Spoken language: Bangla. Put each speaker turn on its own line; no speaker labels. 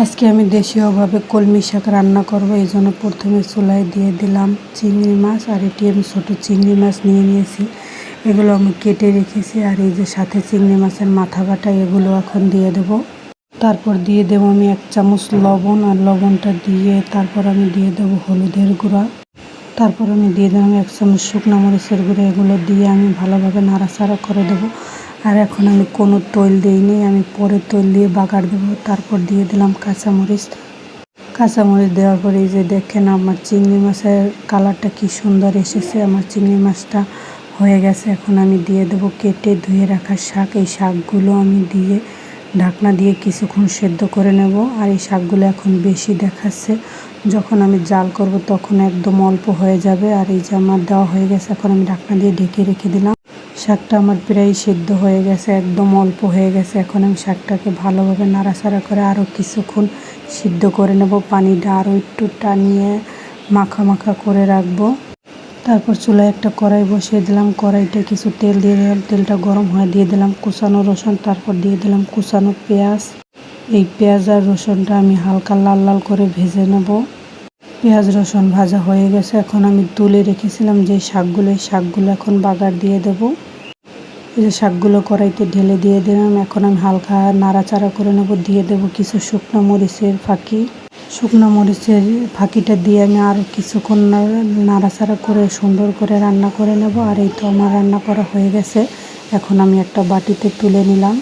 আজকে আমি দেশীয়ভাবে কলমি শাক রান্না করব। এই জন্য প্রথমে চুলায় দিয়ে দিলাম চিংড়ি মাছ, আর এটি আমি ছোটো চিংড়ি মাছ নিয়ে নিয়েছি। এগুলো আমি কেটে রেখেছি। আর এই যে সাথে চিংড়ি মাছের মাথা বাটা, এগুলো এখন দিয়ে দেব। তারপর দিয়ে দেবো আমি 1 চামচ লবণ, আর লবণটা দিয়ে তারপর আমি দিয়ে দেবো হলুদের গুঁড়া। তারপর আমি দিয়ে দিলাম 1 চামচ শুকনো মরিচের গুঁড়ো। এগুলো দিয়ে আমি ভালোভাবে নাড়াচাড়া করে দেবো। আর এখন আমি কোনো তৈল দিইনি, আমি পরে তৈল দিয়ে বাগার দেবো। তারপর দিয়ে দিলাম কাঁচামরিচ দেওয়ার পরে এই যে দেখেন আমার চিংড়ি মাছের কালারটা কি সুন্দর এসেছে। আমার চিংড়ি মাছটা হয়ে গেছে। এখন আমি দিয়ে দেবো কেটে ধুয়ে রাখা শাক। এই শাকগুলো আমি দিয়ে ঢাকনা দিয়ে কিছুক্ষণ সেদ্ধ করে নেব। আর এই শাকগুলো এখন বেশি দেখাচ্ছে, যখন আমি জাল করব তখন একদম অল্প হয়ে যাবে। আর এই যে আমার দেওয়া হয়ে গেছে, এখন আমি ঢাকনা দিয়ে ঢেকে রেখে দিলাম। শাকটা আমার প্রায় সেদ্ধ হয়ে গেছে, একদম অল্প হয়ে গেছে। এখন আমি শাকটাকে ভালোভাবে নাড়াচাড়া করে আরও কিছুক্ষণ সিদ্ধ করে নেব। পানিটা আরও একটু টানিয়ে মাখা মাখা করে রাখবো। তারপর চুলায় একটা কড়াই বসিয়ে দিলাম। কড়াইতে কিছু তেল দিয়ে দিলাম। তেলটা গরম হয়ে দিয়ে দিলাম কুচানো রসুন, তারপর দিয়ে দিলাম কুচানো পেঁয়াজ। এই পেঁয়াজ আর রসুনটা আমি হালকা লাল লাল করে ভেজে নেব। পেঁয়াজ রসুন ভাজা হয়ে গেছে। এখন আমি তুলে রেখেছিলাম যে শাকগুলো এখন বাগার দিয়ে দেব। এই যে শাকগুলো কড়াইতে ঢেলে দিয়ে দিলাম। এখন আমি হালকা নাড়াচাড়া করে নেব। দিয়ে দেব কিছু শুকনো মরিচের ফাঁকিটা দিয়ে আমি আর কিছুক্ষণ নাড়াচাড়া করে সুন্দর করে রান্না করে নেব। আর এই তো আমার রান্না করা হয়ে গেছে। এখন আমি একটা বাটিতে তুলে নিলাম।